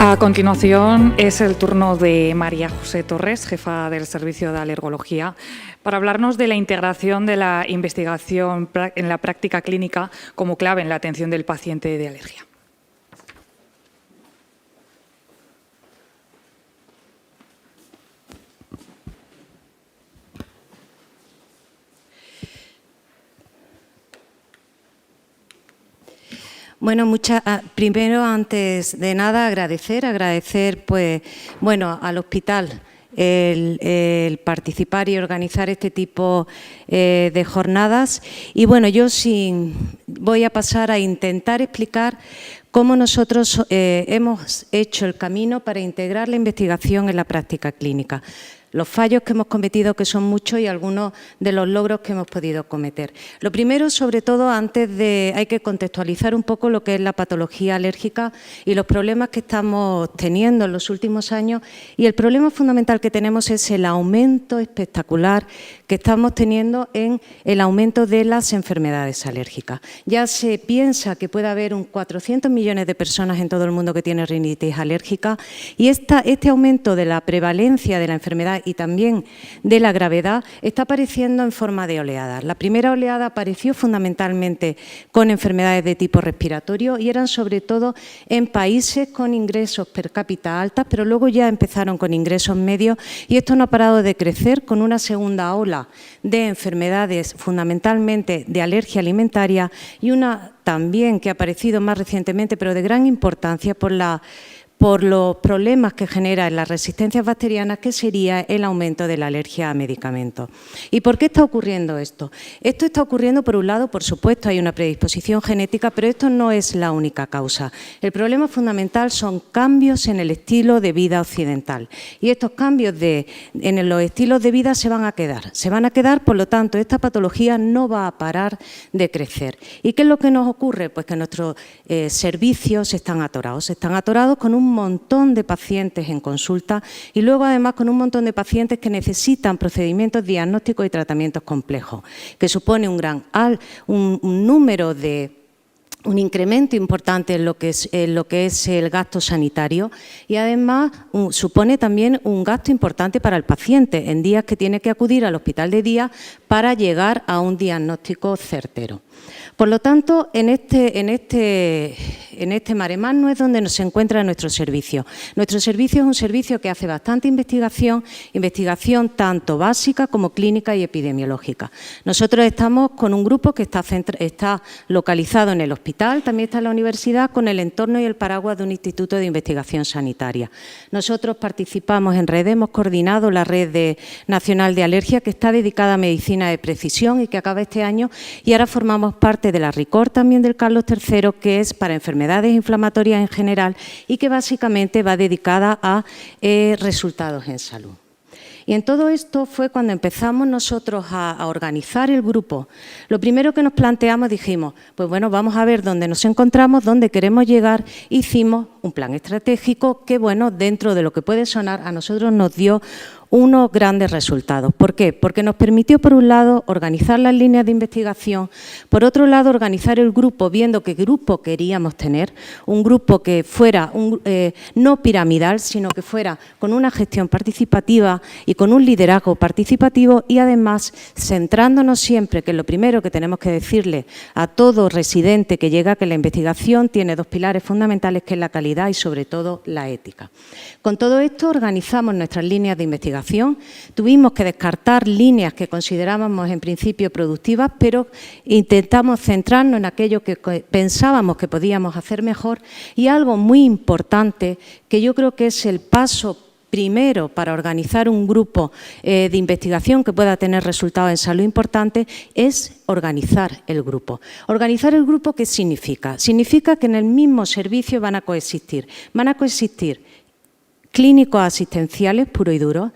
A continuación es el turno de María José Torres, jefa del Servicio de Alergología, para hablarnos de la integración de la investigación en la práctica clínica como clave en la atención del paciente de alergia. Bueno, primero, antes de nada, agradecer pues, bueno, al hospital el participar y organizar este tipo de jornadas. Y bueno, voy a pasar a intentar explicar cómo nosotros hemos hecho el camino para integrar la investigación en la práctica clínica. Los fallos que hemos cometido, que son muchos, y algunos de los logros que hemos podido cometer. Lo primero, sobre todo, hay que contextualizar un poco lo que es la patología alérgica y los problemas que estamos teniendo en los últimos años. Y el problema fundamental que tenemos es el aumento espectacular que estamos teniendo en el aumento de las enfermedades alérgicas. Ya se piensa que puede haber 400 millones de personas en todo el mundo que tienen rinitis alérgica, y este aumento de la prevalencia de la enfermedad y también de la gravedad está apareciendo en forma de oleadas. La primera oleada apareció fundamentalmente con enfermedades de tipo respiratorio y eran sobre todo en países con ingresos per cápita altas, pero luego ya empezaron con ingresos medios, y esto no ha parado de crecer con una segunda ola de enfermedades fundamentalmente de alergia alimentaria, y una también que ha aparecido más recientemente, pero de gran importancia por los problemas que genera en las resistencias bacterianas, que sería el aumento de la alergia a medicamentos. ¿Y por qué está ocurriendo esto? Esto está ocurriendo, por un lado, por supuesto, hay una predisposición genética, pero esto no es la única causa. El problema fundamental son cambios en el estilo de vida occidental. Y estos cambios en los estilos de vida se van a quedar, por lo tanto, esta patología no va a parar de crecer. ¿Y qué es lo que nos ocurre? Pues que nuestros servicios están atorados con un montón de pacientes en consulta, y luego además con un montón de pacientes que necesitan procedimientos diagnósticos y tratamientos complejos, que supone un incremento importante en lo que es el gasto sanitario, y además supone también un gasto importante para el paciente en días que tiene que acudir al hospital de día para llegar a un diagnóstico certero. Por lo tanto, en este maremán es donde se encuentra nuestro servicio. Nuestro servicio es un servicio que hace bastante investigación tanto básica como clínica y epidemiológica. Nosotros estamos con un grupo que está localizado en el hospital, también está en la universidad, con el entorno y el paraguas de un instituto de investigación sanitaria. Nosotros participamos en red, hemos coordinado la red nacional de alergia, que está dedicada a medicina de precisión y que acaba este año, y ahora formamos parte de la RICOR también del Carlos III, que es para enfermedades inflamatorias en general y que básicamente va dedicada a resultados en salud. Y en todo esto fue cuando empezamos nosotros a organizar el grupo. Lo primero que nos planteamos, dijimos, pues bueno, vamos a ver dónde nos encontramos, dónde queremos llegar. Hicimos un plan estratégico que, bueno, dentro de lo que puede sonar, a nosotros nos dio unos grandes resultados. ¿Por qué? Porque nos permitió, por un lado, organizar las líneas de investigación, por otro lado, organizar el grupo, viendo qué grupo queríamos tener, un grupo que fuera no piramidal, sino que fuera con una gestión participativa y con un liderazgo participativo, y además centrándonos siempre, que es lo primero que tenemos que decirle a todo residente que llega, que la investigación tiene dos pilares fundamentales, que es la calidad y sobre todo la ética. Con todo esto organizamos nuestras líneas de investigación. Tuvimos que descartar líneas que considerábamos en principio productivas, pero intentamos centrarnos en aquello que pensábamos que podíamos hacer mejor, y algo muy importante, que yo creo que es el paso primero para organizar un grupo de investigación que pueda tener resultados en salud importantes, es organizar el grupo. ¿Organizar el grupo qué significa? Significa que en el mismo servicio van a coexistir clínicos asistenciales puro y duro,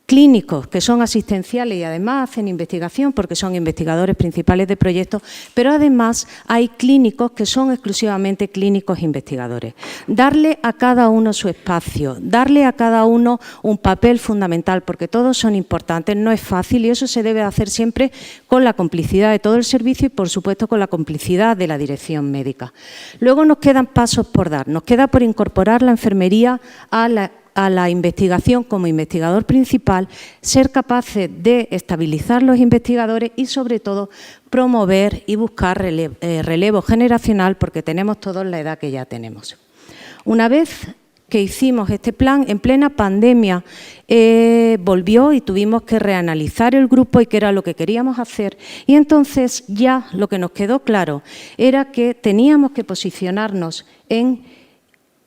clínicos que son asistenciales y además hacen investigación porque son investigadores principales de proyectos, pero además hay clínicos que son exclusivamente clínicos investigadores. Darle a cada uno su espacio, darle a cada uno un papel fundamental, porque todos son importantes, no es fácil y eso se debe hacer siempre con la complicidad de todo el servicio y, por supuesto, con la complicidad de la dirección médica. Luego nos quedan pasos por dar, nos queda por incorporar la enfermería a la investigación como investigador principal, ser capaces de estabilizar los investigadores y, sobre todo, promover y buscar relevo generacional, porque tenemos todos la edad que ya tenemos. Una vez que hicimos este plan, en plena pandemia volvió y tuvimos que reanalizar el grupo y qué era lo que queríamos hacer. Y entonces ya lo que nos quedó claro era que teníamos que posicionarnos en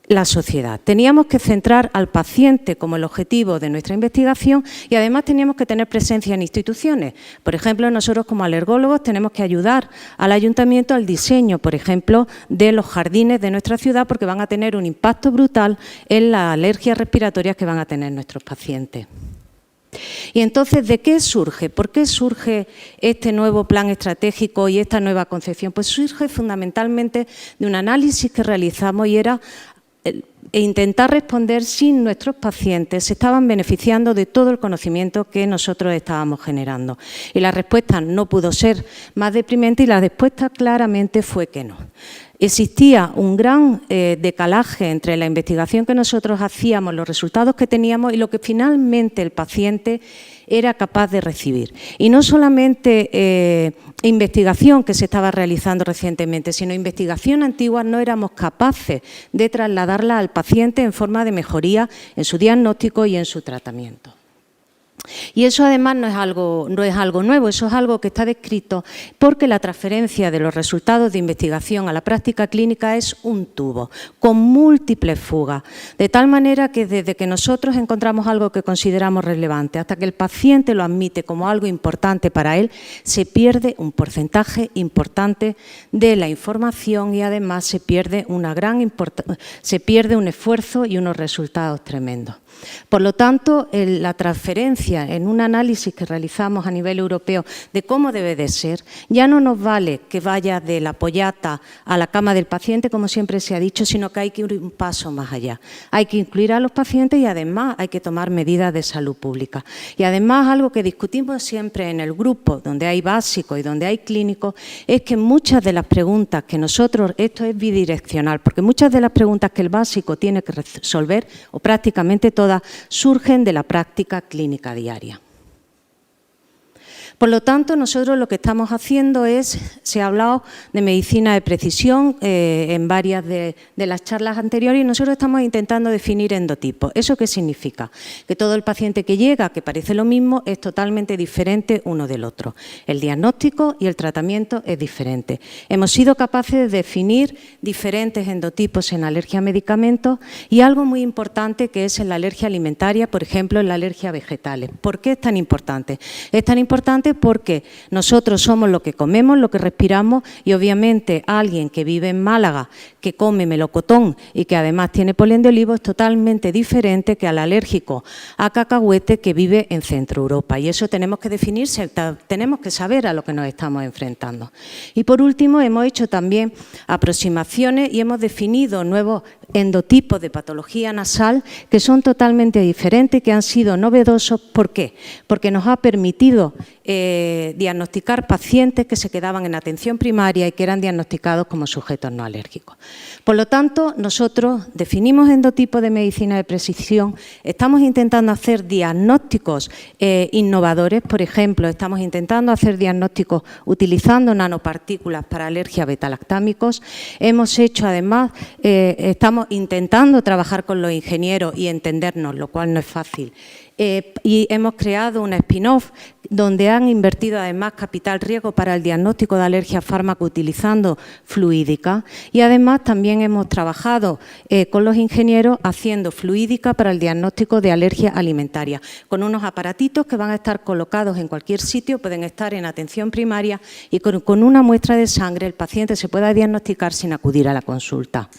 la sociedad. Teníamos que centrar al paciente como el objetivo de nuestra investigación y además teníamos que tener presencia en instituciones. Por ejemplo, nosotros como alergólogos tenemos que ayudar al ayuntamiento al diseño, por ejemplo, de los jardines de nuestra ciudad, porque van a tener un impacto brutal en las alergias respiratorias que van a tener nuestros pacientes. Y entonces, ¿de qué surge? ¿Por qué surge este nuevo plan estratégico y esta nueva concepción? Pues surge fundamentalmente de un análisis que realizamos y era intentar responder si nuestros pacientes se estaban beneficiando de todo el conocimiento que nosotros estábamos generando. Y la respuesta no pudo ser más deprimente y la respuesta claramente fue que no. Existía un gran decalaje entre la investigación que nosotros hacíamos, los resultados que teníamos y lo que finalmente el paciente era capaz de recibir. Y no solamente investigación que se estaba realizando recientemente, sino investigación antigua, no éramos capaces de trasladarla al paciente en forma de mejoría en su diagnóstico y en su tratamiento. Y eso además no es algo nuevo, eso es algo que está descrito porque la transferencia de los resultados de investigación a la práctica clínica es un tubo con múltiples fugas, de tal manera que desde que nosotros encontramos algo que consideramos relevante hasta que el paciente lo admite como algo importante para él, se pierde un porcentaje importante de la información y además se pierde un esfuerzo y unos resultados tremendos. Por lo tanto, la transferencia en un análisis que realizamos a nivel europeo de cómo debe de ser, ya no nos vale que vaya de la pollata a la cama del paciente, como siempre se ha dicho, sino que hay que ir un paso más allá. Hay que incluir a los pacientes y además hay que tomar medidas de salud pública. Y además algo que discutimos siempre en el grupo, donde hay básicos y donde hay clínicos, es que muchas de las preguntas que nosotros, esto es bidireccional, porque muchas de las preguntas que el básico tiene que resolver, o prácticamente todas, surgen de la práctica clínica diaria. Por lo tanto, nosotros lo que estamos haciendo se ha hablado de medicina de precisión en varias de las charlas anteriores y nosotros estamos intentando definir endotipos. ¿Eso qué significa? Que todo el paciente que llega, que parece lo mismo, es totalmente diferente uno del otro. El diagnóstico y el tratamiento es diferente. Hemos sido capaces de definir diferentes endotipos en alergia a medicamentos y algo muy importante que es en la alergia alimentaria, por ejemplo, en la alergia a vegetales. ¿Por qué es tan importante? Es tan importante porque nosotros somos lo que comemos, lo que respiramos y obviamente alguien que vive en Málaga, que come melocotón y que además tiene polen de olivo es totalmente diferente que al alérgico a cacahuete que vive en Centro Europa y eso tenemos que definirse, tenemos que saber a lo que nos estamos enfrentando. Y por último hemos hecho también aproximaciones y hemos definido nuevos endotipos de patología nasal que son totalmente diferentes y que han sido novedosos. ¿Por qué? Porque nos ha permitido diagnosticar pacientes que se quedaban en atención primaria y que eran diagnosticados como sujetos no alérgicos. Por lo tanto, nosotros definimos endotipos de medicina de precisión, estamos intentando hacer diagnósticos innovadores, por ejemplo, estamos intentando hacer diagnósticos utilizando nanopartículas para alergia a betalactámicos, hemos hecho además, estamos intentando trabajar con los ingenieros y entendernos, lo cual no es fácil. Y hemos creado una spin-off donde han invertido además capital riesgo para el diagnóstico de alergia a fármaco utilizando fluídica y además también hemos trabajado con los ingenieros haciendo fluídica para el diagnóstico de alergia alimentaria, con unos aparatitos que van a estar colocados en cualquier sitio, pueden estar en atención primaria y con una muestra de sangre el paciente se pueda diagnosticar sin acudir a la consulta.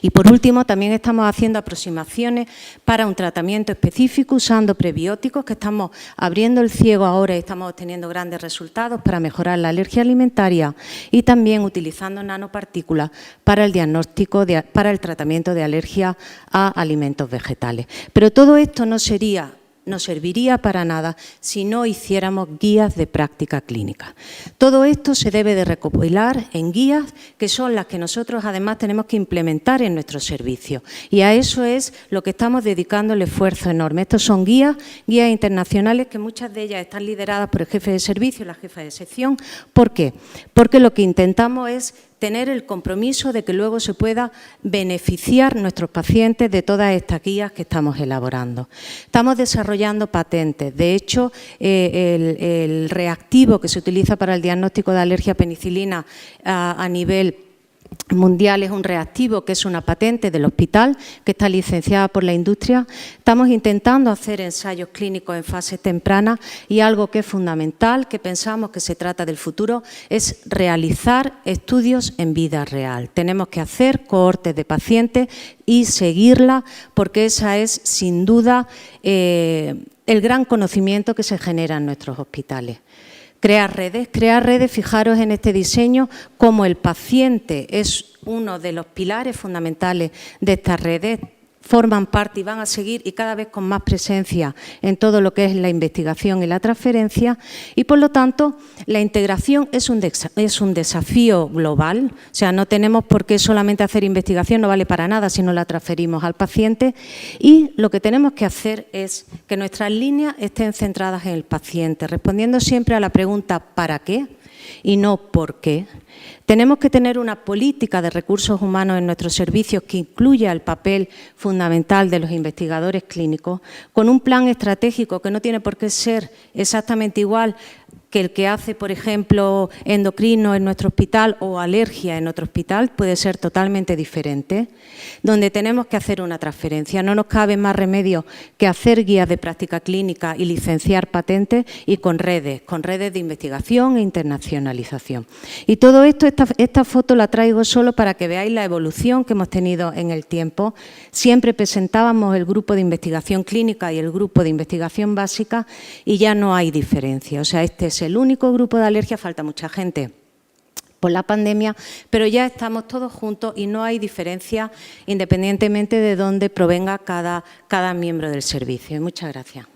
Y por último, también estamos haciendo aproximaciones para un tratamiento específico usando prebióticos, que estamos abriendo el ciego ahora y estamos obteniendo grandes resultados para mejorar la alergia alimentaria, y también utilizando nanopartículas para el diagnóstico, para el tratamiento de alergia a alimentos vegetales. Pero todo esto no serviría para nada si no hiciéramos guías de práctica clínica. Todo esto se debe de recopilar en guías, que son las que nosotros además tenemos que implementar en nuestro servicio. Y a eso es lo que estamos dedicando el esfuerzo enorme. Estos son guías internacionales, que muchas de ellas están lideradas por el jefe de servicio y la jefa de sección. ¿Por qué? Porque lo que intentamos es tener el compromiso de que luego se pueda beneficiar nuestros pacientes de todas estas guías que estamos elaborando. Estamos desarrollando patentes. De hecho, el reactivo que se utiliza para el diagnóstico de alergia a penicilina a nivel mundial es un reactivo que es una patente del hospital, que está licenciada por la industria. Estamos intentando hacer ensayos clínicos en fase temprana, y algo que es fundamental, que pensamos que se trata del futuro, es realizar estudios en vida real. Tenemos que hacer cohortes de pacientes y seguirla, porque esa es sin duda el gran conocimiento que se genera en nuestros hospitales. Crear redes, fijaros en este diseño, como el paciente es uno de los pilares fundamentales de estas redes, forman parte y van a seguir, y cada vez con más presencia en todo lo que es la investigación y la transferencia, y por lo tanto la integración es un desafío global. O sea, no tenemos por qué solamente hacer investigación, no vale para nada si no la transferimos al paciente, y lo que tenemos que hacer es que nuestras líneas estén centradas en el paciente, respondiendo siempre a la pregunta ¿para qué? Y no ¿por qué? Tenemos que tener una política de recursos humanos en nuestros servicios que incluya el papel fundamental de los investigadores clínicos, con un plan estratégico que no tiene por qué ser exactamente igual que el que hace, por ejemplo, endocrino en nuestro hospital o alergia en otro hospital, puede ser totalmente diferente, donde tenemos que hacer una transferencia. No nos cabe más remedio que hacer guías de práctica clínica y licenciar patentes, y con redes de investigación e internacionalización. Y todo esto, esta foto la traigo solo para que veáis la evolución que hemos tenido en el tiempo. Siempre presentábamos el grupo de investigación clínica y el grupo de investigación básica, y ya no hay diferencia. O sea, este es el único grupo de alergia, falta mucha gente por la pandemia, pero ya estamos todos juntos y no hay diferencia independientemente de dónde provenga cada miembro del servicio. Muchas gracias.